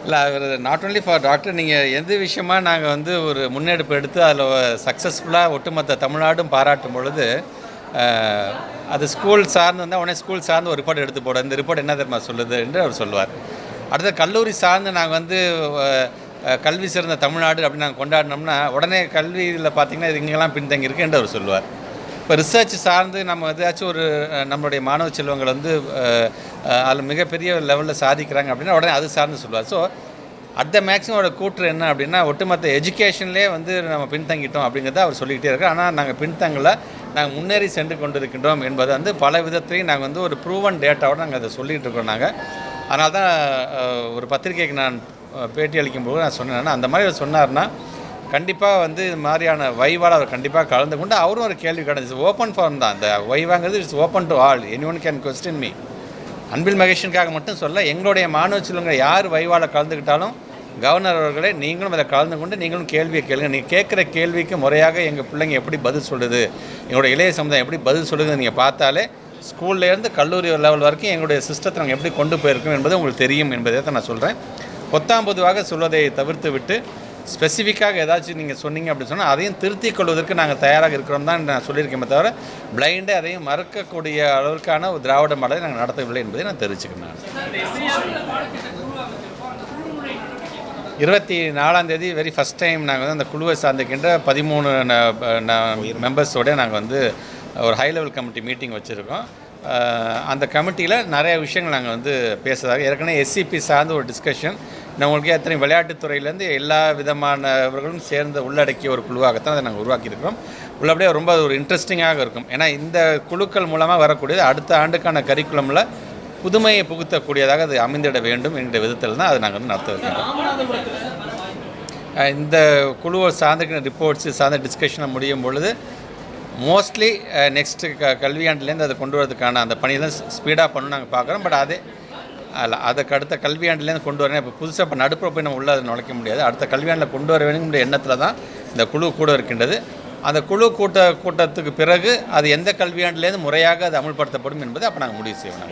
இல்லை அவர் not only for doctor. நீங்கள் எந்த விஷயமாக நாங்கள் வந்து ஒரு முன்னெடுப்பு எடுத்து அதில் சக்ஸஸ்ஃபுல்லாக ஒட்டுமொத்த தமிழ்நாடும் பாராட்டும் பொழுது அது ஸ்கூல் சார்ந்து வந்தால் உடனே ஸ்கூல் சார்ந்து ஒரு ரிப்போர்ட் எடுத்து போட இந்த ரிப்போர்ட் என்ன தெரியுமா சொல்லுது என்று அவர் சொல்லுவார். அடுத்த கல்லூரி சார்ந்து நாங்கள் வந்து கல்வி சிறந்த தமிழ்நாடு அப்படின்னு நாங்கள் கொண்டாடினோம்னா உடனே கல்வியில் பார்த்திங்கன்னா இது இங்கெல்லாம் பின்தங்கி இருக்கு என்று அவர் சொல்லுவார். இப்போ ரிசர்ச் சார்ந்து நம்ம ஏதாச்சும் ஒரு நம்மளுடைய மாணவ செல்வங்கள் வந்து அதில் மிகப்பெரிய லெவலில் சாதிக்கிறாங்க அப்படின்னா உடனே அது சார்ந்து சொல்லுவார். ஸோ அட் த மேக்ஸிமோட கூற்று என்ன அப்படின்னா ஒட்டுமொத்த எஜுகேஷன்லேயே வந்து நம்ம பின்தங்கிட்டோம் அப்படிங்கிறத அவர் சொல்லிக்கிட்டே இருக்கோம். ஆனால் நாங்கள் பின்தங்கலை, நாங்கள் முன்னேறி சென்று கொண்டிருக்கின்றோம் என்பது வந்து பல விதத்திலையும் நாங்கள் வந்து ஒரு ப்ரூவன் டேட்டாவோடு நாங்கள் அதை சொல்லிகிட்டு இருக்கோம். நாங்கள் அதனால தான் ஒரு பத்திரிகைக்கு நான் பேட்டி அளிக்கும்போது நான் சொன்னேன்னா அந்த மாதிரி அவர் சொன்னார்னா கண்டிப்பாக வந்து இது மாதிரியான வைவால் அவர் கண்டிப்பாக கலந்து கொண்டு அவரும் ஒரு கேள்வி கிடையாது. ஓப்பன் ஃபார்ம் தான் இந்த வைவாங்கிறது. It's open to all, any one can question me. Anbil மகேஷனுக்காக மட்டும் சொல்ல, எங்களுடைய மாணவ செல்வங்கள் யார் வைவால் கலந்துக்கிட்டாலும் கவர்னர் அவர்களே நீங்களும் அதை கலந்து கொண்டு நீங்களும் கேள்வியை கேளுங்க. நீங்கள் கேட்குற கேள்விக்கு முறையாக எங்கள் பிள்ளைங்க எப்படி பதில் சொல்லுது, எங்களுடைய இளைய சமுதாயம் எப்படி பதில் சொல்லுதுன்னு நீங்கள் பார்த்தாலே ஸ்கூல்லேருந்து கல்லூரி லெவல் வரைக்கும் எங்களுடைய சிஸ்டத்தை நாங்கள் எப்படி கொண்டு போயிருக்கோம் என்பது உங்களுக்கு தெரியும் என்பதை தான் நான் சொல்கிறேன். பொத்தாம் பொதுவாக சொல்வதை தவிர்த்து விட்டு ஸ்பெசிஃபிக்காக ஏதாச்சும் நீங்கள் சொன்னீங்க அப்படின்னு சொன்னால் அதையும் திருத்திக் கொள்வதற்கு நாங்கள் தயாராக இருக்கிறோம் தான் நான் சொல்லியிருக்கேன். தவிர பிளைண்டே அதையும் மறக்கக்கூடிய அளவிற்கான ஒரு திராவிட மாடலை நாங்கள் நடத்தவில்லை என்பதை நான் தெரிவிச்சுக்கிறேன். 24 வெரி ஃபஸ்ட் டைம் நாங்கள் வந்து அந்த குழுவை சார்ந்திருக்கின்ற 13 மெம்பர்ஸோடு நாங்கள் வந்து ஒரு ஹை லெவல் கமிட்டி மீட்டிங் வச்சுருக்கோம். அந்த கமிட்டியில் நிறைய விஷயங்கள் நாங்கள் வந்து பேசுகிறதாக ஏற்கனவே எஸ்சிபி சார்ந்த ஒரு டிஸ்கஷன். நம்மளுக்கே எத்தனை விளையாட்டுத்துறையிலேருந்து எல்லா விதமானவர்களும் சேர்ந்து உள்ளடக்கிய ஒரு குழுவாகத்தான் அதை நாங்கள் உருவாக்கியிருக்கிறோம். உள்ளபடியே ரொம்ப ஒரு இன்ட்ரெஸ்டிங்காக இருக்கும். ஏன்னா இந்த குழுக்கள் மூலமாக வரக்கூடியது அடுத்த ஆண்டுக்கான கரிக்குலமில் புதுமையை புகுத்தக்கூடியதாக அது அமைந்திட வேண்டும் என்ற விதத்தில் தான் அதை நாங்கள் வந்து நடத்த வைக்கிறோம். இந்த குழுவை சார்ந்த ரிப்போர்ட்ஸு சார்ந்த டிஸ்கஷனை முடியும் பொழுது மோஸ்ட்லி நெக்ஸ்ட்டு கல்வியாண்டுலேருந்து அதை கொண்டு வரதுக்கான அந்த பணியெல்லாம் ஸ்பீடாக பண்ணணும் நாங்கள் பார்க்குறோம். பட் அதுக்கு அடுத்த கல்வியாண்டுலேருந்து கொண்டு வரேன். இப்போ புதுசாக இப்போ நடுப்புற போய் நம்ம உள்ளே அதை நுழைக்க முடியாது. அடுத்த கல்வியாண்டில் கொண்டு வர வேணுங்கிற எண்ணத்தில் தான் இந்த குழு கூட இருக்கின்றது. அந்த குழு கூட்டத்துக்கு பிறகு அது எந்த கல்வியாண்டிலேருந்து முறையாக அது அமுல்படுத்தப்படும் என்பதை அப்போ நாங்கள் முடிவு செய்வோம்.